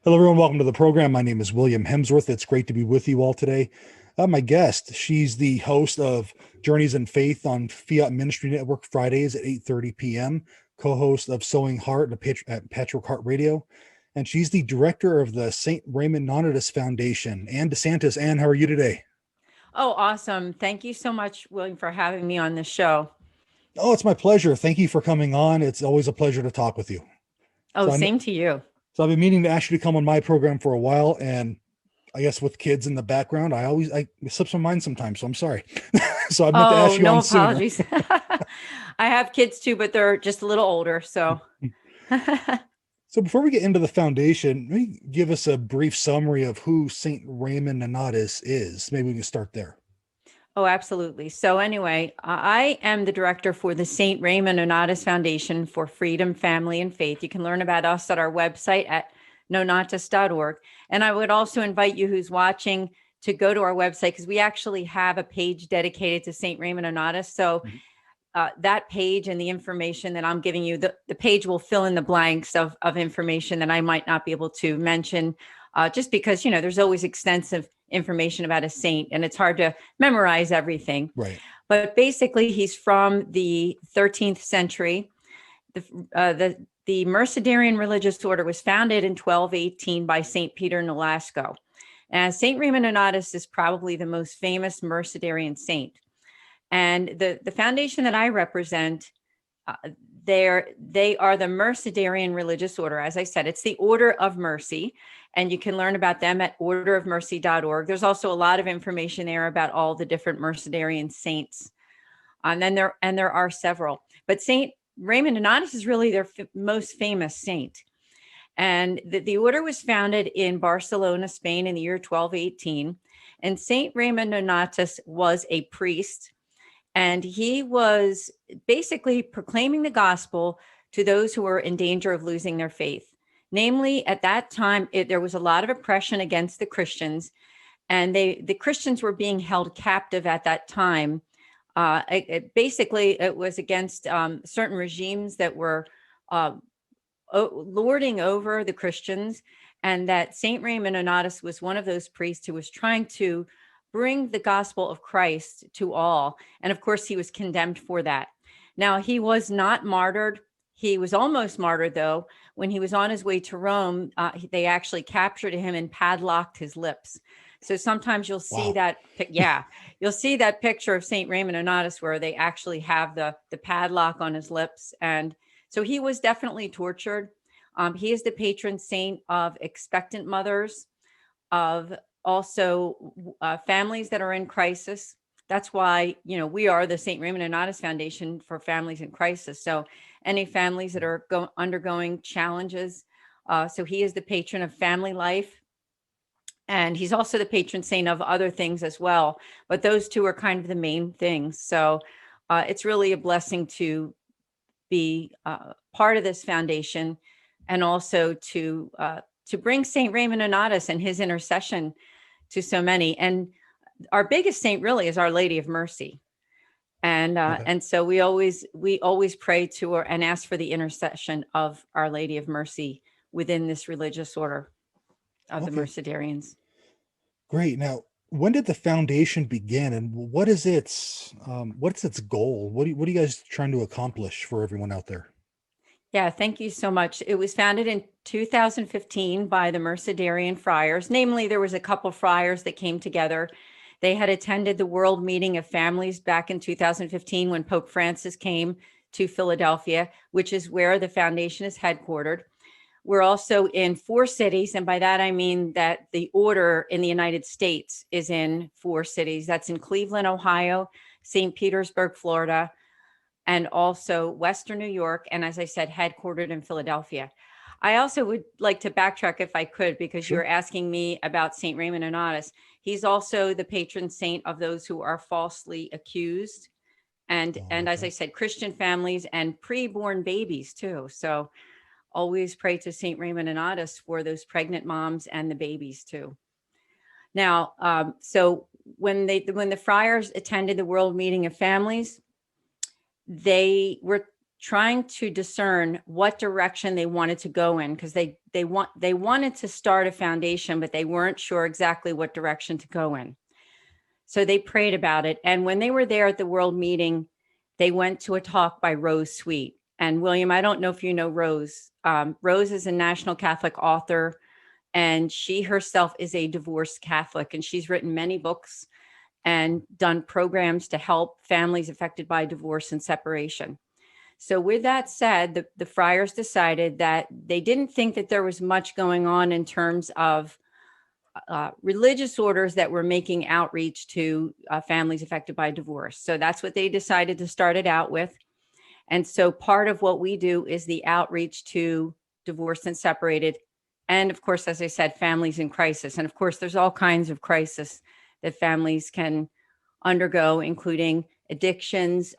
Hello, everyone. Welcome to the program. My name is William Hemsworth. It's great to be with you all today. My guest, she's the host of Journeys in Faith on Fiat Ministry Network Fridays at 8:30 p.m., co-host of Sowing Heart at Patchwork Heart Radio, and she's the director of the St. Raymond Nonnatus Foundation. Ann DeSantis. Ann, how are you today? Oh, awesome. Thank you so much, William, for having me on the show. Oh, it's my pleasure. Thank you for coming on. It's always a pleasure to talk with you. Oh, So I know, same to you. so I've been meaning to ask you to come on my program for a while, and I guess with kids in the background, I it slips my mind sometimes. So I'm sorry. So I meant to ask Oh, you no on sooner. apologies. I have kids too, but they're just a little older. So, So before we get into the foundation, maybe give us a brief summary of who Saint Raymond Nonnatus is. Maybe we can start there. oh, absolutely. So, anyway, I am the director for the St. Raymond Nonnatus Foundation for Freedom, Family, and Faith. You can learn about us at our website at nonnatus.org. And I would also invite you who's watching to go to our website because we actually have a page dedicated to St. Raymond Nonnatus. So, Mhm. that page and the information that I'm giving you, the page will fill in the blanks of information that I might not be able to mention, just because, there's always extensive information about a saint and it's hard to memorize everything. Right. But basically, he's from the 13th century. The Mercedarian religious order was founded in 1218 by St. Peter Nolasco. And St. Raymond Nonnatus is probably the most famous Mercedarian saint. And the foundation that I represent, uh, they are the Mercedarian religious order. As I said, it's the Order of Mercy, and you can learn about them at orderofmercy.org. There's also a lot of information there about all the different Mercedarian saints, and there are several. But Saint Raymond Nonnatus is really their most famous saint. And the order was founded in Barcelona, Spain, in the year 1218. And Saint Raymond Nonnatus was a priest, and he was basically proclaiming the gospel to those who were in danger of losing their faith. Namely, at that time, there was a lot of oppression against the Christians, and the Christians were being held captive at that time. It was against certain regimes that were uh, lording over the Christians, and that Saint Raymond Nonnatus was one of those priests who was trying to bring the gospel of Christ to all. And of course, he was condemned for that. Now, he was not martyred. He was almost martyred, though. When he was on his way to Rome, they actually captured him and padlocked his lips. So sometimes you'll see Wow. that, you'll see that picture of Saint Raymond Nonnatus where they actually have the padlock on his lips. And so he was definitely tortured. He is the patron saint of expectant mothers, of also families that are in crisis. That's why, we are the St. Raymond Nonnatus Foundation for Families in Crisis. So any families that are undergoing challenges. So he is the patron of family life. And he's also the patron saint of other things as well. But those two are kind of the main things. So it's really a blessing to be part of this foundation, and also to bring Saint Raymond Nonnatus and his intercession to so many. And our biggest saint really is Our Lady of Mercy, Okay. and so we always pray to her and ask for the intercession of Our Lady of Mercy within this religious order of the Okay. Mercedarians. Great. Now, when did the foundation begin, and what's its goal? What are you guys trying to accomplish for everyone out there? Yeah, thank you so much. It was founded in 2015 by the Mercedarian friars. Namely, there was a couple friars that came together. They had attended the World Meeting of Families back in 2015 when Pope Francis came to Philadelphia, which is where the foundation is headquartered. We're also in 4 cities, and by that I mean that the order in the United States is in 4 cities. That's in Cleveland, Ohio, St. Petersburg, Florida, and also Western New York, and as I said, headquartered in Philadelphia. I also would like to backtrack if I could, because you're Sure. asking me about St. Raymond Nonnatus. He's also the patron saint of those who are falsely accused. Oh, And as okay. I said, Christian families and preborn babies too. So always pray to St. Raymond Nonnatus for those pregnant moms and the babies too. Now, so when the friars attended the World Meeting of Families, they were trying to discern what direction they wanted to go in, because they wanted to start a foundation, but they weren't sure exactly what direction to go in. So they prayed about it. And when they were there at the World Meeting, they went to a talk by Rose Sweet. And William, I don't know if you know Rose. Rose is a national Catholic author, and she herself is a divorced Catholic, and she's written many books and done programs to help families affected by divorce and separation. So with that said, the friars decided that they didn't think that there was much going on in terms of religious orders that were making outreach to families affected by divorce. So that's what they decided to start it out with. And so part of what we do is the outreach to divorced and separated. And of course, as I said, families in crisis. And of course, there's all kinds of crisis that families can undergo, including addictions,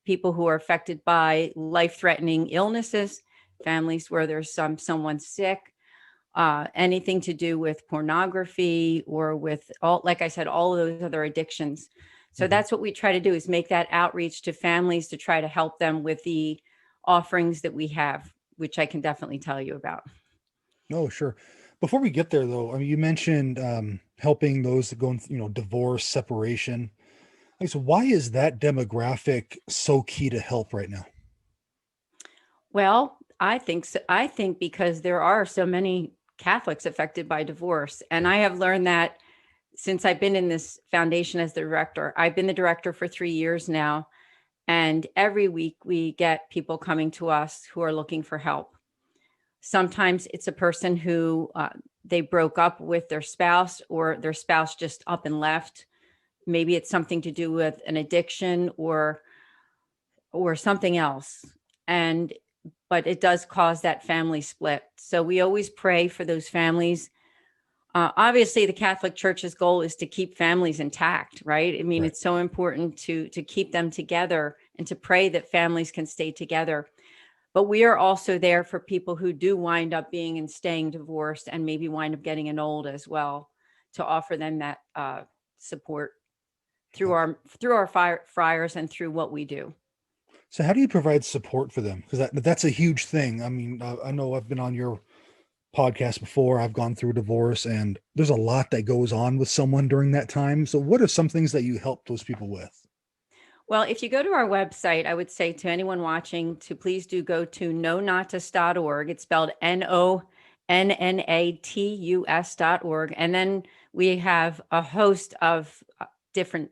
people who are affected by life-threatening illnesses, families where there's someone sick, anything to do with pornography or with all, like I said, all of those other addictions. So that's what we try to do, is make that outreach to families to try to help them with the offerings that we have, which I can definitely tell you about. Oh, sure. Before we get there, though, I mean, you mentioned helping those that go in, divorce, separation. So why is that demographic so key to help right now? Well, I think so. I think because there are so many Catholics affected by divorce. And I have learned that since I've been in this foundation as the director. I've been the director for 3 years now. And every week we get people coming to us who are looking for help. Sometimes it's a person who they broke up with their spouse, or their spouse just up and left. Maybe it's something to do with an addiction or something else. But it does cause that family split. So we always pray for those families. Obviously, the Catholic Church's goal is to keep families intact, right? I mean, Right. It's so important to keep them together and to pray that families can stay together. But we are also there for people who do wind up being and staying divorced and maybe wind up getting annulled as well, to offer them that support through our friars and through what we do. So how do you provide support for them? Because that's a huge thing. I mean, I know I've been on your podcast before. I've gone through divorce, and there's a lot that goes on with someone during that time. So what are some things that you help those people with? Well, if you go to our website, I would say to anyone watching to please do go to nonnatus.org. It's spelled NONNATUS.org. And then we have a host of different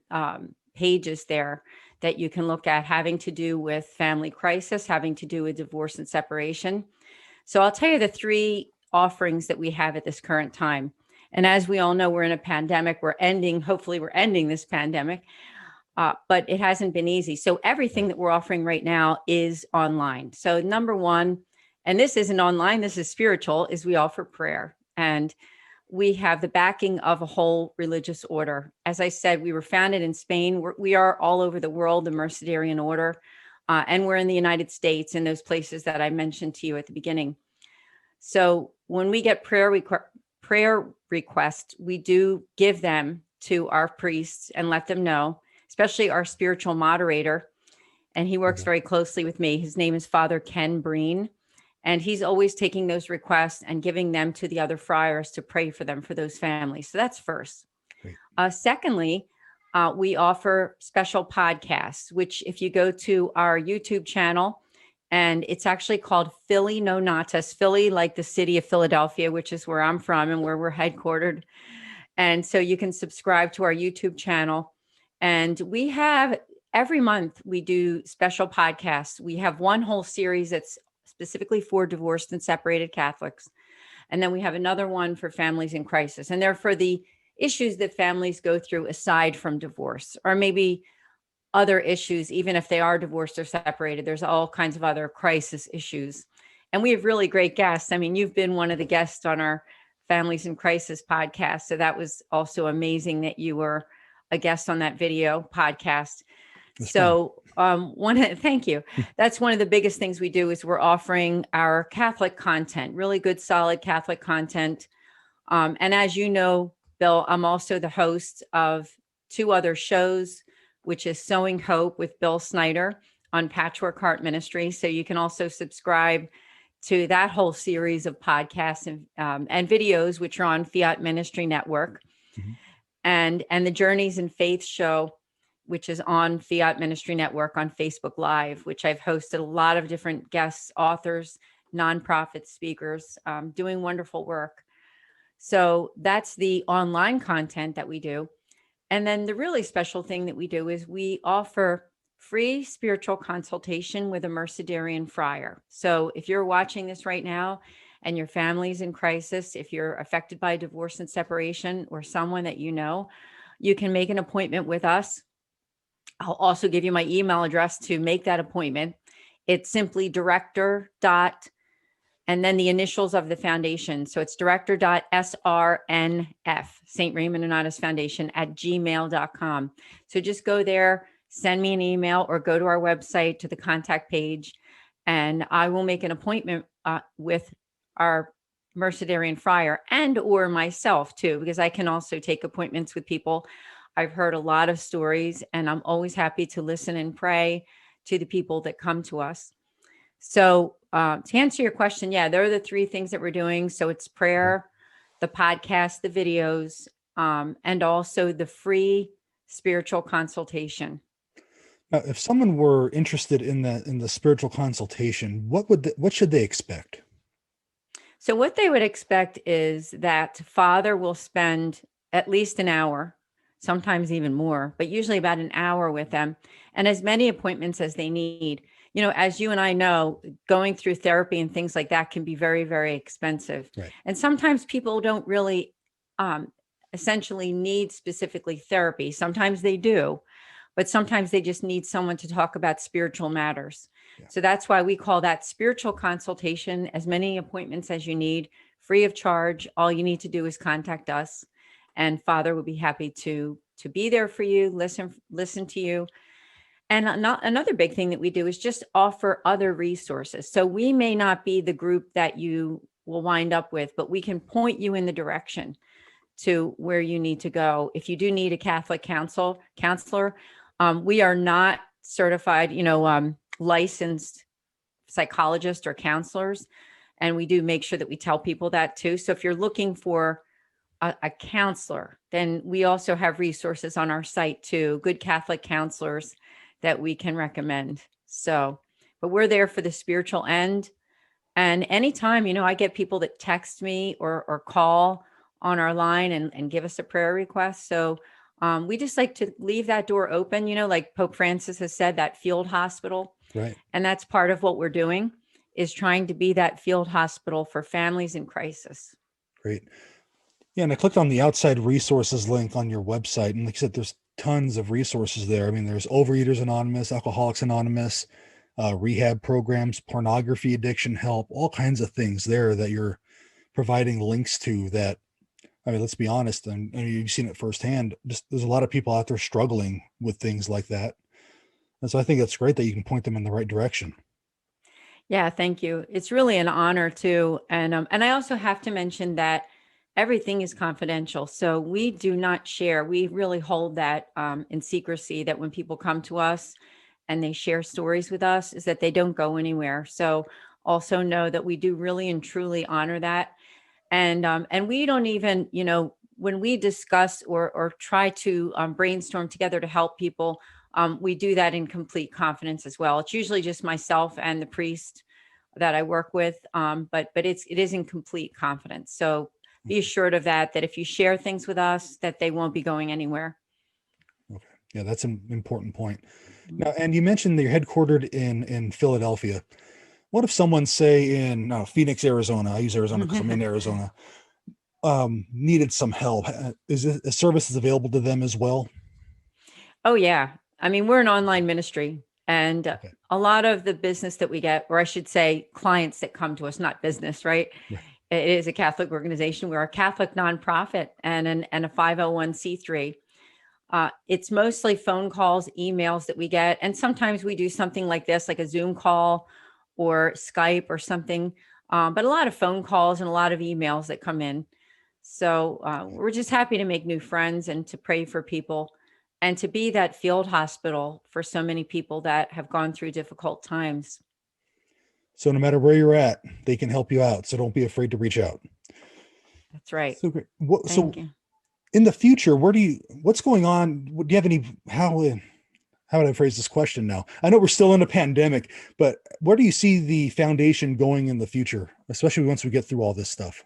pages there that you can look at, having to do with family crisis, having to do with divorce and separation. So I'll tell you the 3 offerings that we have at this current time. And as we all know, we're in a pandemic. Hopefully we're ending this pandemic. But it hasn't been easy. So everything that we're offering right now is online. So number one, and this isn't online, this is spiritual, is we offer prayer. And we have the backing of a whole religious order. As I said, we were founded in Spain. We are all over the world, the Mercedarian order. And we're in the United States, in those places that I mentioned to you at the beginning. So when we get prayer requests, we do give them to our priests and let them know, especially our spiritual moderator. And he works very closely with me. His name is Father Ken Breen. And he's always taking those requests and giving them to the other friars to pray for them, for those families. So that's first. Secondly, we offer special podcasts, which if you go to our YouTube channel, and it's actually called Philly Nonnatus, Philly, like the city of Philadelphia, which is where I'm from and where we're headquartered. And so you can subscribe to our YouTube channel. And we have, every month, we do special podcasts. We have one whole series that's specifically for divorced and separated Catholics. And then we have another one for families in crisis. And they're for the issues that families go through aside from divorce, or maybe other issues, even if they are divorced or separated. There's all kinds of other crisis issues. And we have really great guests. I mean, you've been one of the guests on our Families in Crisis podcast. So that was also amazing that you were a guest on that video podcast. Thank you. That's one of the biggest things we do, is we're offering our Catholic content, really good, solid Catholic content. And as you know, Bill, I'm also the host of 2 other shows, which is Sowing Hope with Bill Snyder on Patchwork Heart Ministry. So you can also subscribe to that whole series of podcasts and videos, which are on Fiat Ministry Network, Mhm. and the Journeys in Faith show, which is on Fiat Ministry Network on Facebook Live, which I've hosted a lot of different guests, authors, nonprofit speakers, doing wonderful work. So that's the online content that we do. And then the really special thing that we do is we offer free spiritual consultation with a Mercedarian friar. So if you're watching this right now and your family's in crisis, if you're affected by divorce and separation or someone that you know, you can make an appointment with us. I'll also give you my email address to make that appointment. It's simply director dot and then the initials of the foundation. So it's director.srnf, St. Raymond Nonnatus Foundation @gmail.com. So just go there, send me an email, or go to our website to the contact page, and I will make an appointment with our Mercedarian friar and or myself too, because I can also take appointments with people. I've heard a lot of stories, and I'm always happy to listen and pray to the people that come to us. So to answer your question, yeah, there are the three things that we're doing. So it's prayer, the podcast, the videos, and also the free spiritual consultation. Now, if someone were interested in the spiritual consultation, what should they expect? So what they would expect is that Father will spend at least an hour, sometimes even more, but usually about an hour with them, and as many appointments as they need. You know, as you and I know, going through therapy and things like that can be very, very expensive. Right. And sometimes people don't really essentially need specifically therapy. Sometimes they do, but sometimes they just need someone to talk about spiritual matters. Yeah. So that's why we call that spiritual consultation. As many appointments as you need, free of charge. All you need to do is contact us, and Father would be happy to be there for you, listen to you. And another big thing that we do is just offer other resources. So we may not be the group that you will wind up with, but we can point you in the direction to where you need to go. If you do need a Catholic counselor, we are not certified, licensed psychologists or counselors. And we do make sure that we tell people that too. So if you're looking for a counselor, then we also have resources on our site too, good Catholic counselors that we can recommend. So, but we're there for the spiritual end. And anytime, I get people that text me or call on our line and give us a prayer request. So we just like to leave that door open, like Pope Francis has said, that field hospital. Right. And that's part of what we're doing, is trying to be that field hospital for families in crisis. Great. Yeah, and I clicked on the outside resources link on your website, and like I said, there's tons of resources there. I mean, there's Overeaters Anonymous, Alcoholics Anonymous, rehab programs, pornography addiction help, all kinds of things there that you're providing links to. That, I mean, let's be honest, and you've seen it firsthand. Just there's a lot of people out there struggling with things like that, and so I think it's great that you can point them in the right direction. Yeah, thank you. It's really an honor too, and I also have to mention that everything is confidential. So we do not share. We really hold that in secrecy, that when people come to us and they share stories with us, is that they don't go anywhere. So also know that we do really and truly honor that. And we don't even, when we discuss or try to brainstorm together to help people, we do that in complete confidence as well. It's usually just myself and the priest that I work with, but it is in complete confidence. So be assured of that if you share things with us, that they won't be going anywhere. Okay. Yeah, that's an important point. Now, and you mentioned that you're headquartered in Philadelphia. What if someone, say in Phoenix, Arizona, I use Arizona because I'm in Arizona, needed some help? Is a services available to them as well? Oh, yeah. I mean, we're an online ministry, and a lot of the business that we get, or I should say clients that come to us, not business, right? It is a Catholic organization. We're a Catholic nonprofit and a 501c3. It's mostly phone calls, emails that we get. And sometimes we do something like this, like a Zoom call or Skype or something. But a lot of phone calls and a lot of emails that come in. So we're just happy to make new friends and to pray for people. and to be that field hospital for so many people that have gone through difficult times. So no matter where you're at, they can help you out. So don't be afraid to reach out. That's right. So great. Thank you. In the future, what's going on? Do you have any, how would I phrase this question now? I know we're still in a pandemic, but where do you see the foundation going in the future, especially once we get through all this stuff?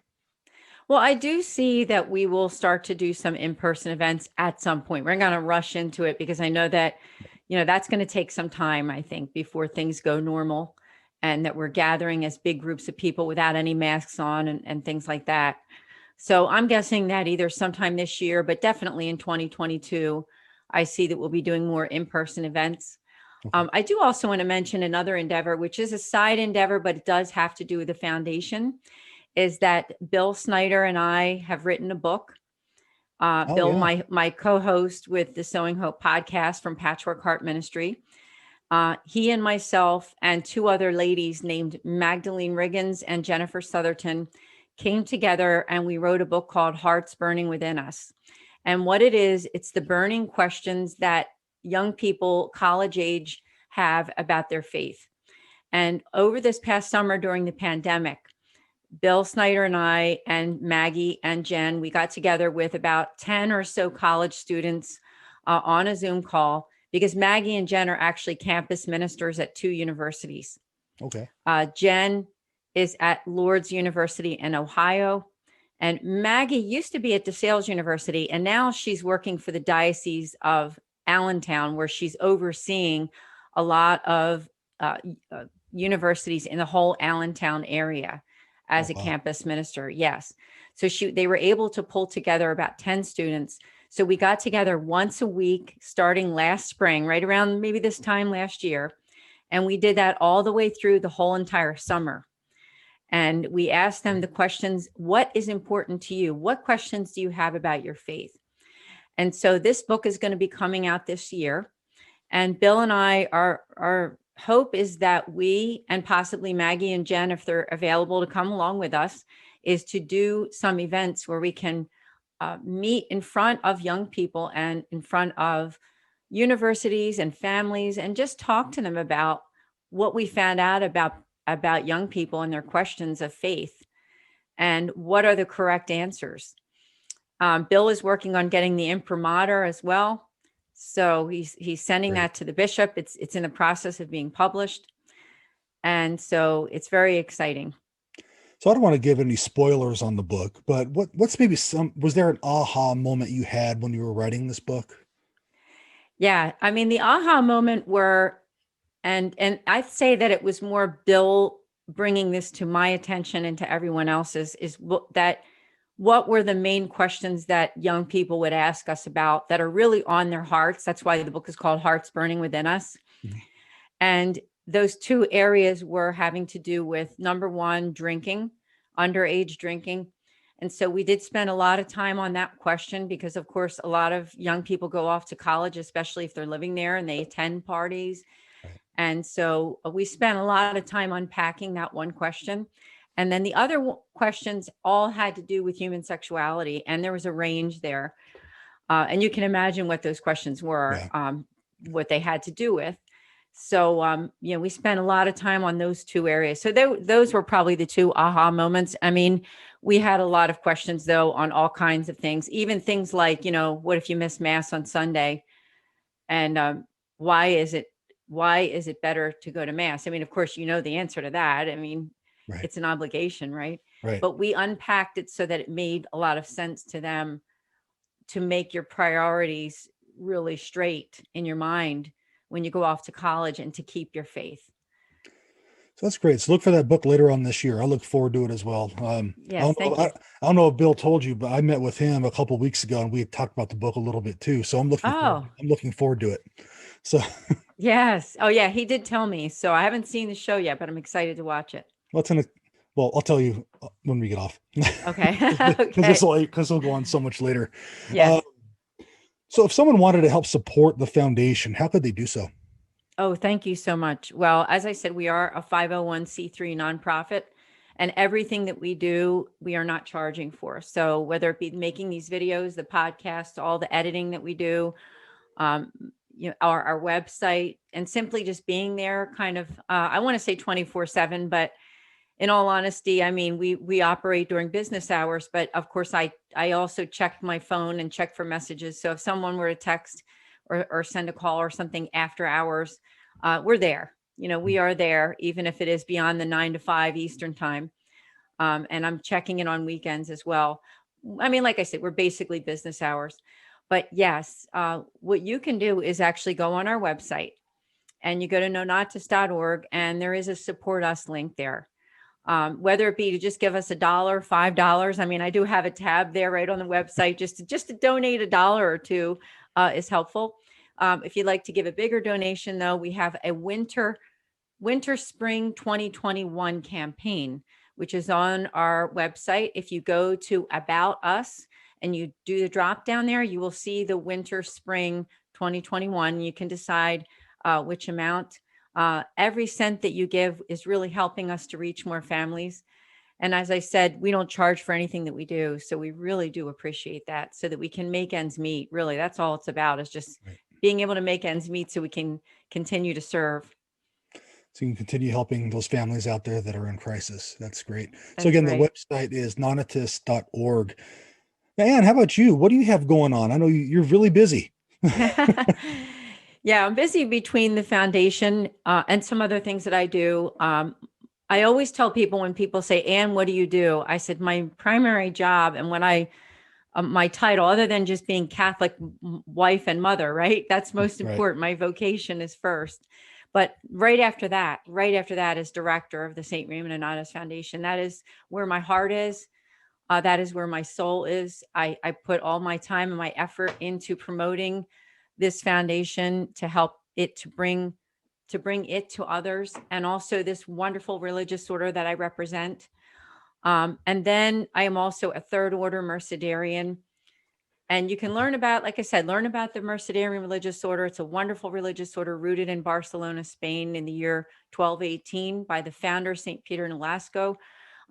Well, I do see that we will start to do some in-person events at some point. We're going to rush into it because I know that, that's going to take some time, I think, before things go normal, and that we're gathering as big groups of people without any masks on and things like that. So I'm guessing that either sometime this year, but definitely in 2022, I see that we'll be doing more in-person events. Okay. I do also want to mention another endeavor, which is a side endeavor, but it does have to do with the foundation, is that Bill Snyder and I have written a book. Bill, Yeah. my co-host with the Sowing Hope podcast from Patchwork Heart Ministry. He and myself and two other ladies named Magdalene Riggins and Jennifer Southerton came together, and we wrote a book called Hearts Burning Within Us. And what it is, it's the burning questions that young people, college age, have about their faith. And over this past summer during the pandemic, Bill Snyder and I and Maggie and Jen, we got together with about 10 or so college students on a Zoom call, because Maggie and Jen are actually campus ministers at two universities. Okay. Jen is at Lourdes University in Ohio, and Maggie used to be at DeSantis University, and now she's working for the Diocese of Allentown, where she's overseeing a lot of universities in the whole Allentown area as a campus minister. Yes. So they were able to pull together about 10 students. So we got together once a week starting last spring, right around maybe this time last year. And we did that all the way through the whole entire summer. And we asked them the questions: what is important to you? What questions do you have about your faith? And so this book is going to be coming out this year. And Bill and I, our hope is that we, and possibly Maggie and Jen, if they're available to come along with us, is to do some events where we can meet in front of young people and in front of universities and families, and just talk to them about what we found out about young people and their questions of faith, and what are the correct answers. Bill is working on getting the imprimatur as well. So he's sending that to the bishop. It's in the process of being published. And so it's very exciting. So I don't want to give any spoilers on the book, but what's maybe was there an aha moment you had when you were writing this book? Yeah. I mean, the aha moment and I'd say that it was more Bill bringing this to my attention and to everyone else's, is that what were the main questions that young people would ask us about that are really on their hearts. That's why the book is called Hearts Burning Within Us. Mm-hmm. And those two areas were having to do with, number one, drinking, underage drinking. And so we did spend a lot of time on that question, because of course, a lot of young people go off to college, especially if they're living there and they attend parties. Right. And so we spent a lot of time unpacking that one question. And then the other questions all had to do with human sexuality. And there was a range there. And you can imagine what those questions were, what they had to do with. So, we spent a lot of time on those two areas. So those were probably the two aha moments. I mean, we had a lot of questions, though, on all kinds of things, even things like, what if you miss Mass on Sunday? And why is it better to go to Mass? I mean, of course, the answer to that. I mean, right. It's an obligation, right? Right. But we unpacked it so that it made a lot of sense to them, to make your priorities really straight in your mind when you go off to college, and to keep your faith. So that's great. So look for that book later on this year. I look forward to it as well. Yes, I don't know if Bill told you, but I met with him a couple of weeks ago, and we had talked about the book a little bit too. So I'm looking forward to it. So yes. Oh yeah. He did tell me. So I haven't seen the show yet, but I'm excited to watch it. Well, I'll tell you when we get off. Okay. Because it'll go on so much later. Yes. So if someone wanted to help support the foundation, how could they do so? Oh, thank you so much. Well, as I said, we are a 501c3 nonprofit, and everything that we do, we are not charging for. So whether it be making these videos, the podcast, all the editing that we do, um, our website, and simply just being there kind of, I want to say 24/7, but in all honesty, I mean, we operate during business hours, but of course I also check my phone and check for messages. So if someone were to text or send a call or something after hours, we're there. We are there, even if it is beyond the 9 to 5 Eastern time. And I'm checking it on weekends as well. I mean, like I said, we're basically business hours. But yes, what you can do is actually go on our website and you go to nonnatus.org, and there is a support us link there. Whether it be to just give us $1, $5. I mean, I do have a tab there right on the website. Just to donate $1 or $2 is helpful. If you'd like to give a bigger donation, though, we have a winter spring 2021 campaign, which is on our website. If you go to About Us and you do the drop down there, you will see the winter spring 2021. You can decide which amount. Every cent that you give is really helping us to reach more families. And as I said, we don't charge for anything that we do. So we really do appreciate that, so that we can make ends meet. Really, that's all it's about, is just being able to make ends meet so we can continue to serve. So you can continue helping those families out there that are in crisis. That's great. That's so again, right. The website is nonnatus.org. Ann, how about you? What do you have going on? I know you're really busy. Yeah, I'm busy between the foundation and some other things that I do. I always tell people, when people say, Ann, what do you do? I said, my primary job, and my title, other than just being Catholic wife and mother, right? That's most important. My vocation is first. But right after that is director of the St. Raymond Nonnatus Foundation. That is where my heart is. That is where my soul is. I put all my time and my effort into promoting this foundation to help it to bring it to others, and also this wonderful religious order that I represent. And then I am also a third order Mercedarian. And you can learn about, like I said, learn about the Mercedarian religious order. It's a wonderful religious order rooted in Barcelona, Spain in the year 1218 by the founder, St. Peter Nolasco.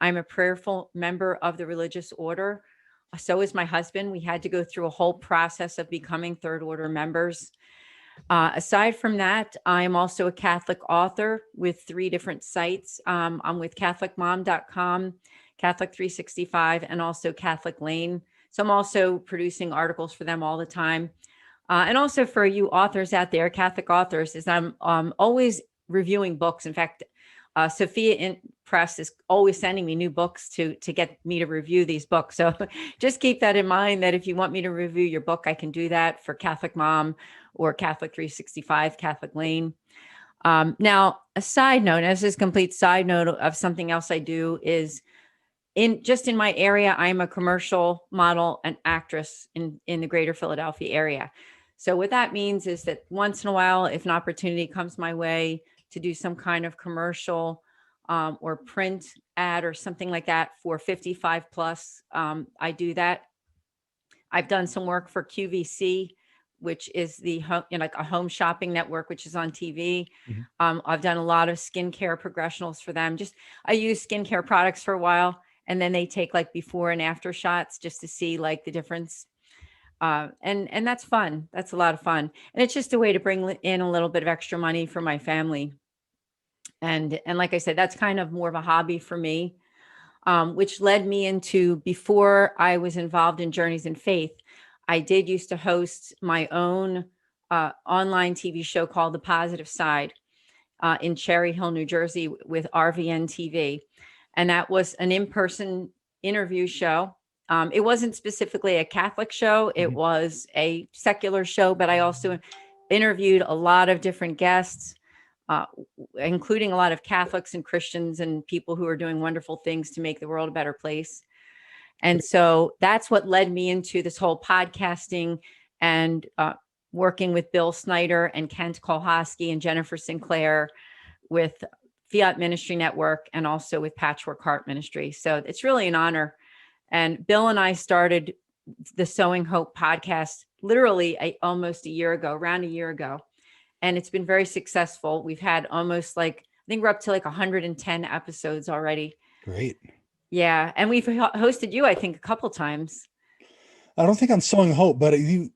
I'm a prayerful member of the religious order. So is my husband. We had to go through a whole process of becoming third order members. Aside from that, I'm also a Catholic author with 3 different sites. I'm with CatholicMom.com, Catholic 365, and also Catholic Lane. So I'm also producing articles for them all the time. And also for you authors out there, Catholic authors, is I'm always reviewing books. In fact, Sophia Press is always sending me new books to get me to review these books. So just keep that in mind, that if you want me to review your book, I can do that for Catholic Mom or Catholic 365, Catholic Lane. Now, a side note, as a complete side note of something else I do, is in my area, I'm a commercial model and actress in the greater Philadelphia area. So what that means is that once in a while, if an opportunity comes my way to do some kind of commercial or print ad or something like that for 55 plus, I do that. I've done some work for QVC, which is like a home shopping network, which is on TV. Mm-hmm. I've done a lot of skincare progressionals for them. I use skincare products for a while, and then they take like before and after shots just to see like the difference. And that's fun. That's a lot of fun. And it's just a way to bring in a little bit of extra money for my family. And like I said, that's kind of more of a hobby for me, which led me into, before I was involved in Journeys in Faith, I did used to host my own online TV show called The Positive Side in Cherry Hill, New Jersey with RVN TV. And that was an in-person interview show. It wasn't specifically a Catholic show. It was a secular show, but I also interviewed a lot of different guests, including a lot of Catholics and Christians and people who are doing wonderful things to make the world a better place. And so that's what led me into this whole podcasting and working with Bill Snyder and Kent Kolhosky and Jennifer Sinclair with Fiat Ministry Network, and also with Patchwork Heart Ministry. So it's really an honor. And Bill and I started the Sowing Hope podcast literally around a year ago. And it's been very successful. We've had almost I think we're up to 110 episodes already. Great. Yeah. And we've hosted you, I think, a couple times. I don't think on Sowing Hope, but I think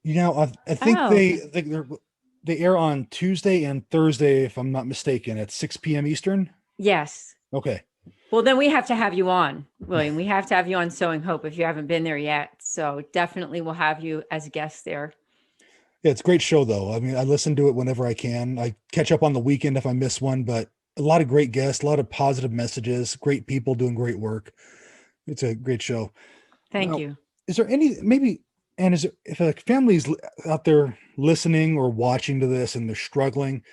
Oh, they air on Tuesday and Thursday, if I'm not mistaken, at 6 p.m. Eastern. yes. Okay. Well, then we have to have you on, William. We have to have you on Sowing Hope if you haven't been there yet. So definitely we'll have you as a guest there. Yeah, it's a great show though. I mean, I listen to it whenever I can. I catch up on the weekend if I miss one, but a lot of great guests, a lot of positive messages, great people doing great work. It's a great show. Thank Now, you. is there any maybe and is there, if a family's out there listening or watching to this and they're struggling,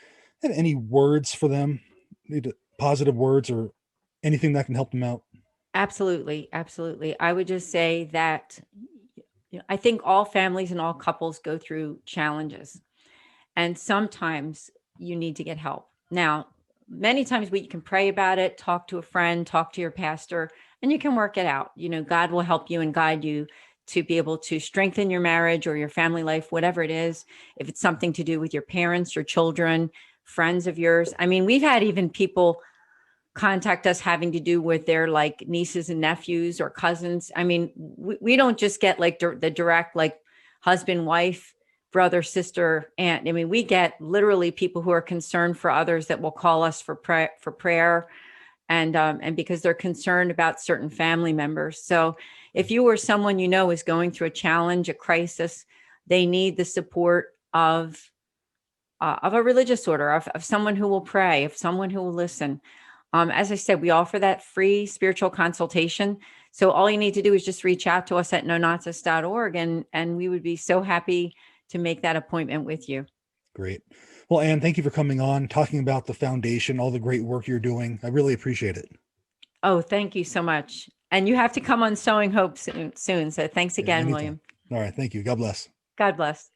have any words for them? Need positive words or anything that can help them out? Absolutely. Absolutely. I would just say that I think all families and all couples go through challenges, and sometimes you need to get help. Now, many times we can pray about it, talk to a friend, talk to your pastor, and you can work it out. God will help you and guide you to be able to strengthen your marriage or your family life, whatever it is. If it's something to do with your parents, your children, friends of yours. I mean, we've had even people contact us having to do with their like nieces and nephews or cousins. I mean, we don't just get like the direct like husband, wife, brother, sister, aunt. I mean, we get literally people who are concerned for others that will call us for prayer, and because they're concerned about certain family members. So if you or someone is going through a challenge, a crisis, they need the support of a religious order, of someone who will pray, of someone who will listen. As I said, we offer that free spiritual consultation. So all you need to do is just reach out to us at nonnatus.org, and we would be so happy to make that appointment with you. Great. Well, Anne, thank you for coming on, talking about the foundation, all the great work you're doing. I really appreciate it. Oh, thank you so much. And you have to come on Sowing Hope soon. So thanks Yeah, again, anytime. William. All right. Thank you. God bless. God bless.